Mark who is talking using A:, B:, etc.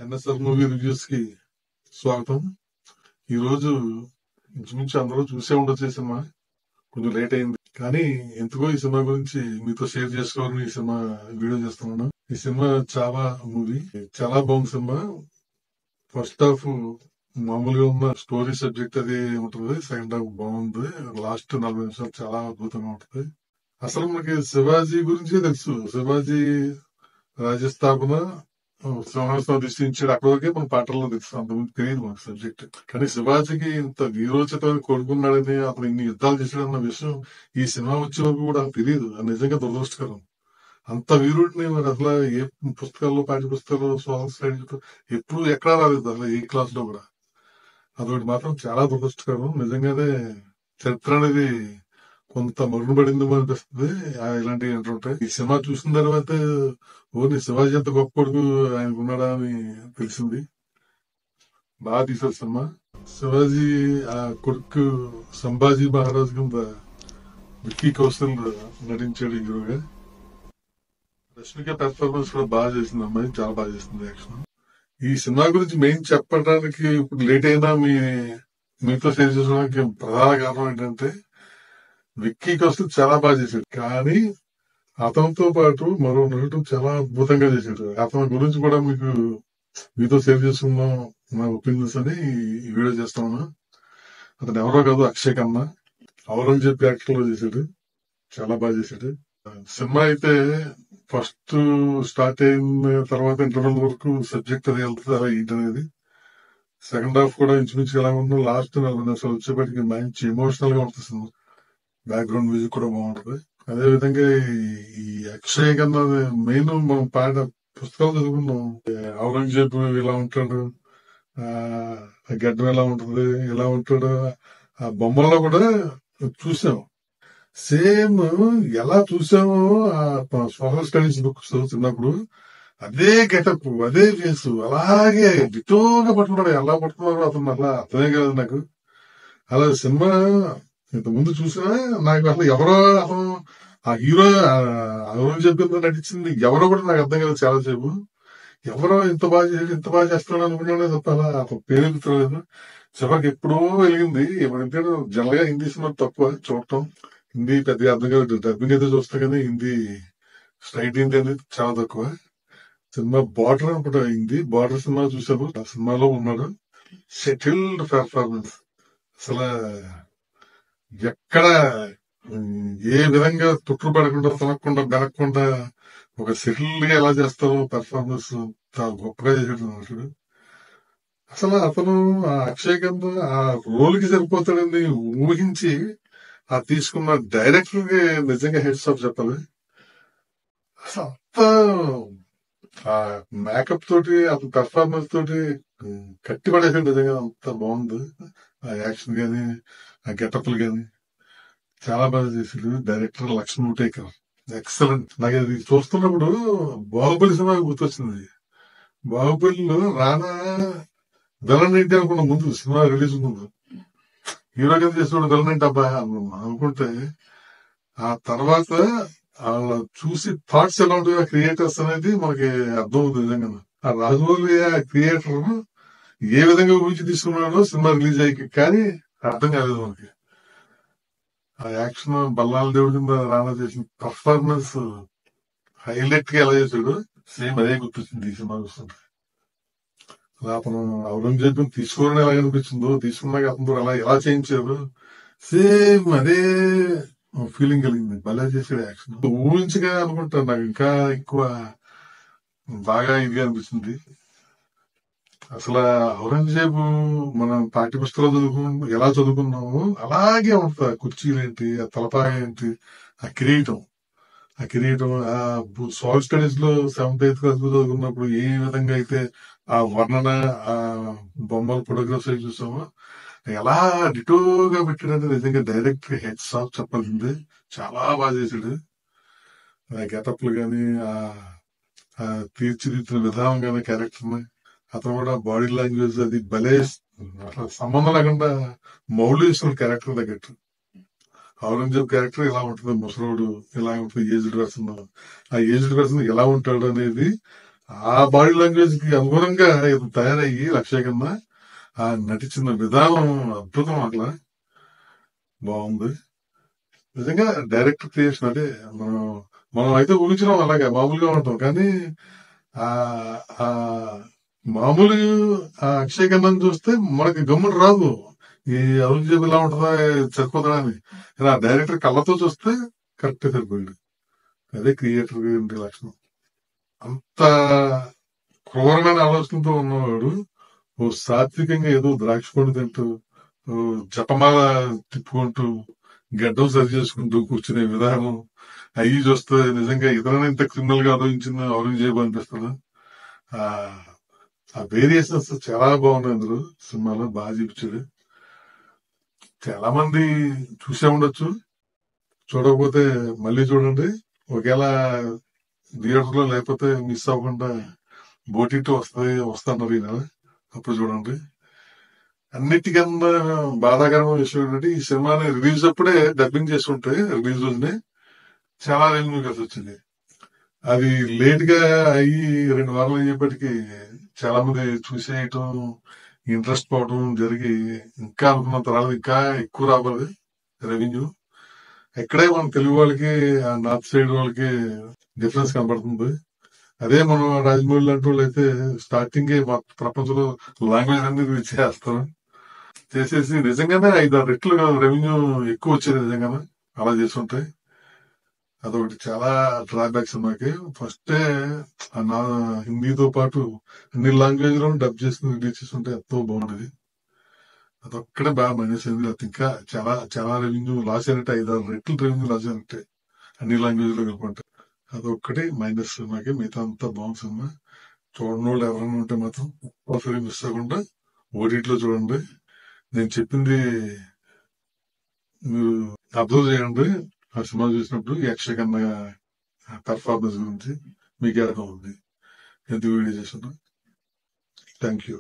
A: NSR movie reviews కి స్వాగతం. ఈ రోజు ఇంచుమించు అందరూ చూసే ఉండొచ్చు ఈ సినిమా. కొంచెం లేట్ అయింది కానీ ఎందుకో ఈ సినిమా గురించి మీతో షేర్ చేసుకోవాలని ఈ సినిమా వీడియో చేస్తున్నాను. ఈ సినిమా చాలా మూవీ చాలా బాగుంది సినిమా. ఫస్ట్ హాఫ్ మామూలుగా ఉన్న స్టోరీ సబ్జెక్ట్ అది ఉంటుంది. సెకండ్ హాఫ్ బాగుంది. లాస్ట్ 40 నిమిషాలు చాలా అద్భుతంగా ఉంటుంది. అసలు మనకి శివాజీ గురించే తెలుసు. శివాజీ రాజస్థాపన సింహాసనం దృష్టించాడు. అక్కడ వరకే మన పాటల్లో తెలుసు. అంతకుముందు తెలియదు మనకు సబ్జెక్ట్. కానీ శివాజీకి ఇంత వీరోచితమైన కొడుకున్నాడని, అతను ఇన్ని యుద్ధాలు చేశాడన్న విషయం ఈ సినిమా వచ్చే వరకు కూడా తెలియదు. అది నిజంగా దురదృష్టకరం. అంత వీరుడిని మరి అసలు ఏ పుస్తకాల్లో, పాఠ్య పుస్తకాల్లో, సోషల్ స్టడీస్ ఎప్పుడు ఎక్కడా రాలేదు. అసలు ఏ క్లాస్ లో కూడా. అదొకటి మాత్రం చాలా దురదృష్టకరం. నిజంగానే చరిత్ర అనేది కొంత మరుగుపడింది అనిపిస్తుంది. ఇలాంటివి ఏంటంటాయి. ఈ సినిమా చూసిన తర్వాత ఓన్లీ శివాజీ అంత గొప్ప కొడుకు ఆయనకు ఉన్నాడా అని తెలిసింది. బాగా తీశారు సినిమా. శివాజీ ఆ కొడుకు సంభాజీ మహారాజ్ కింద విక్కీ కౌశల్ నటించాడు హీరోగా. రష్మిక పెర్ఫార్మెన్స్ కూడా బాగా చేసింది. అమ్మాయి చాలా బాగా చేసింది యాక్షన్. ఈ సినిమా గురించి మెయిన్ చెప్పడానికి ఇప్పుడు లేట్ అయినా మీతో షేర్ చేసుకోవడానికి ప్రధాన కారణం ఏంటంటే విక్కీ కౌశల్ చాలా బాగా చేశాడు. కానీ అతనితో పాటు మరో నటుడు చాలా అద్భుతంగా చేశాడు. అతని గురించి కూడా మీతో షేర్ చేసుకుందాం నా ఒపీనియన్స్ అని ఈ వీడియో చేస్తాను. అతను ఎవరో కాదు, అక్షయ్ ఖన్నా. ఔరంగజేబ్ యాక్టర్ లో చేశాడు. చాలా బాగా చేశాడు. సినిమా అయితే ఫస్ట్ స్టార్ట్ అయిన తర్వాత ఇంటర్వెల్ వరకు సబ్జెక్ట్ అది వెళ్తుందా ఏంటనేది. సెకండ్ హాఫ్ కూడా ఇంచుమించు ఎలా ఉందో లాస్ట్ 40 నిమిషాలు వచ్చేప్పటికి మంచి ఎమోషనల్ గా ఉంటుంది. బ్యాక్గ్రౌండ్ మ్యూజిక్ కూడా బాగుంటుంది. అదే విధంగా ఈ అక్షయ్ కన్నా మెయిన్ మనం పాట పుస్తకాలు చదువుకున్నాం. ఔరంగజేబు ఇలా ఉంటాడు, గడ్డం ఎలా ఉంటుంది, ఇలా ఉంటాడు. ఆ బొమ్మల్లో కూడా చూసాం. సేమ్ ఎలా చూసామో ఆ సోషల్ స్టడీస్ బుక్స్ చదువుతున్నప్పుడు అదే గెటప్, అదే ఫేస్, అలాగే డిటోగా పట్టుకున్నాడు. ఎలా పట్టుకున్నాడు అతను అలా అర్థమే కాదు నాకు. అలా సినిమా ఇంతకుముందు చూసినా నాకు అసలు ఎవరో అతను ఆ హీరో ఔరంగజేబ్ కింద నటించింది ఎవరో కూడా నాకు అర్థం కాదు. చాలాసేపు ఎవరో ఇంత బాగా చేసి ఇంత బాగా చేస్తున్నాడు అనుకున్నాడే తప్ప అలా అతను పేరు ఎదుగుతలేదు. చివరికి ఎప్పుడో వెలిగింది. ఏమంటే జనరల్ గా హిందీ సినిమా తక్కువ చూడటం. హిందీ పెద్దగా అర్థం కాదు. డబ్బింగ్ అయితే చూస్తా కానీ హిందీ స్ట్రైట్ హిందీ అనేది చాలా తక్కువ. సినిమా బార్డర్ అనుకుంటా హిందీ బార్డర్ సినిమా చూసాను. ఆ సినిమాలో ఉన్నాడు. Settled performance. అసలు ఎక్కడ ఏ విధంగా తుట్టుపడకుండా, తనకుండా, బెనకుండా ఒక సెటిల్ గా ఎలా చేస్తారో పెర్ఫార్మెన్స్ చాలా గొప్పగా చేసాడు అసలు. అసలు అతను ఆ అక్షయ్ కన్నా ఆ రోల్ కి సరిపోతాడని ఊహించి ఆ తీసుకున్న డైరెక్టర్ కి నిజంగా హెడ్స్ ఆఫ్ చెప్పాలి. అసలు అంత ఆ మేకప్ తోటి, అతని పెర్ఫార్మెన్స్ తోటి కట్టి పడేసాడు. నిజంగా అంత బాగుంది. ఆ యాక్షన్ గాని, ఆ గెటప్లు గాని చాలా బాగా చేశాడు. Director Lakshman Utekar excellent. నాకు అది చూస్తున్నప్పుడు బాహుబలి సినిమా గుర్తొచ్చింది. బాహుబలిలో రానా విలన్ ఏంటి అనుకున్న ముందు, సినిమా రిలీజ్ ముందు హీరో కింద చేసినప్పుడు విలన్ ఏంటి అబ్బా అనుకుంటే, ఆ తర్వాత వాళ్ళ చూసి థాట్స్ ఎలా ఉంటాయో క్రియేటర్స్ అనేది మనకి అర్థం అవుతుంది. నిజంగా ఆ రాజమౌళి ఆ క్రియేటర్ ఏ విధంగా ఊహించి తీసుకున్నాడో సినిమా రిలీజ్ అయ్యి కానీ అర్థం కాలేదు మనకి. ఆ యాక్షన్ బల్లాల దేవుడి కింద రానా చేసిన పర్ఫార్మెన్స్ హైలైట్ గా ఎలా చేశాడు సేమ్ అదే గుర్తొచ్చింది ఈ సినిమా చూస్తుంటే. అతను ఔరంగజేబ్ తీసుకోవాలని ఎలా అనిపించిందో, తీసుకున్నాక అతను అలా ఎలా చేయించారు సేమ్ అదే ఫీలింగ్ కలిగింది. భలే చేసాడు యాక్షన్. ఊహించగా అనుకుంటాను. నాకు ఇంకా ఎక్కువ బాగా ఇదిగా అనిపిస్తుంది. అసలు ఔరంగజేబు మనం పాఠ్య పుస్తకాలు ఎలా చదువుకున్నామో అలాగే ఉంటుంది. కుర్చీలేంటి, ఆ తలపాయ ఏంటి, ఆ కిరీటం ఆ సోషల్ స్టడీస్ లో 7th 8th క్లాస్ చదువుకున్నప్పుడు ఏ విధంగా అయితే ఆ వర్ణన, ఆ బొమ్మలు, ఫోటోగ్రాఫ్స్ అవి చూసామో ఎలా డిటోగా పెట్టాడంటే నిజంగా డైరెక్ట్ హెడ్స్ ఆఫ్ చెప్పాల్సిందే. చాలా బాగా చేశాడు. ఆ గెటప్లు గాని, ఆ తీర్చిదిద్దిన విధానం గాని క్యారెక్టర్ ని, అతను కూడా బాడీ లాంగ్వేజ్ అది భలే అసలు సంబంధం లేకుండా మౌల్డ్ చేసిన క్యారెక్టర్ తగ్గట్టు. ఔరంగజేబ్ క్యారెక్టర్ ఎలా ఉంటుంది, ముసలోడు ఎలా ఉంటుంది, ఏజ్డ్ పర్సన్, ఆ ఏజ్డ్ పర్సన్ ఎలా ఉంటాడు అనేది ఆ బాడీ లాంగ్వేజ్ కి అనుగుణంగా ఇది తయారయ్యి లక్ష్య కింద ఆ నటించిన విధానం అద్భుతం. అట్లా బాగుంది నిజంగా. డైరెక్టర్ క్రియేషన్ అదే. మనం మనం అయితే ఊహించడం అలాగే మామూలుగా ఉంటాం, కానీ ఆ ఆ మామూలు ఆ అక్షయ్ కన్నా చూస్తే మనకి గమ్మున రాదు. ఈ ఔరంగజేబు ఇలా ఉంటుందా, సరిపోతుందా అని. కానీ ఆ డైరెక్టర్ కళ్ళతో చూస్తే కరెక్ట్ సరిపోయాడు. అదే క్రియేటర్ లక్షణం. అంత క్రూరమైన ఆలోచనతో ఉన్నవాడు ఓ సాత్వికంగా ఏదో ద్రాక్ష పండు తింటూ, ఓ జపమాల తిప్పుకుంటూ, గడ్డం సరి చేసుకుంటూ కూర్చునే విధానం అవి చూస్తే నిజంగా ఇతరులను ఇంత క్రిమినల్ గా ఆలోచించిన ఔరంగజేబు అనిపిస్తుంది. ఆ ఆ వేరియేషన్స్ చాలా బాగున్నాయి అందులో. సినిమాలో బాగా చూపించాడు. చాలా మంది చూసే ఉండొచ్చు, చూడకపోతే మళ్ళీ చూడండి. ఒకవేళ థియేటర్ లో లేకపోతే మిస్ అవ్వకుండా ఓటీటీ వస్తున్నారు ఈయన, అప్పుడు చూడండి. అన్నిటికన్నా బాధాకరమైన విషయం ఏంటంటే ఈ సినిమాని రిలీజ్ అప్పుడే డబ్బింగ్ చేసి ఉంటే రిలీజ్ రోజునే చాలా రెవెన్యూ కలిసి వచ్చింది. అది లేట్ గా అయ్యి 2 వారాలు అయ్యేప్పటికీ చాలా మంది చూసేయటం, ఇంట్రెస్ట్ పోవడం జరిగి ఇంకా అనుకున్న తర్వాత ఇంకా ఎక్కువ రావాలి రెవెన్యూ. ఎక్కడే మన తెలుగు వాళ్ళకి ఆ నార్త్ సైడ్ వాళ్ళకి డిఫరెన్స్ కనబడుతుంది. అదే మనం రాజమౌళి లాంటి వాళ్ళు అయితే స్టార్టింగ్ ప్రపంచంలో లాంగ్వేజ్ అనేది చేస్తారు. చేసేసి నిజంగానే 5-6 రెట్లు రెవెన్యూ ఎక్కువ వచ్చేది నిజంగానే అలా చేస్తుంటే. అదొకటి చాలా డ్రాబ్యాక్స్ మనకి. ఫస్టే నా హిందీతో పాటు అన్ని లాంగ్వేజ్ లో డబ్ చేసుకుని రిలీజ్ చేస్తుంటే ఎంతో బాగుండేది. అదొక్కడే బాగా మైనస్ అయింది. అది ఇంకా చాలా చాలా రెవెన్యూ లాస్ అయినట్టే, 5-6 రెట్లు రెవెన్యూ లాస్ అయినట్టే అన్ని లాంగ్వేజ్ లో కలుపుకుంటే. అదొక్కటి మైనస్ సినిమాకి. మిగతా అంతా బాగుంది సినిమా. చూడని వాళ్ళు ఎవరైనా ఉంటే మాత్రం ఒకసారి మిస్ అవ్వకుండా ఓటీటీలో చూడండి. నేను చెప్పింది మీరు అబ్జర్వ్ చేయండి. ఆ సినిమా చూసినప్పుడు యక్షగన్న పెర్ఫార్మెన్స్ గురించి మీకు అర్థం ఉంది. ఎందుకు వీడియో చేస్తున్నా. Thank you.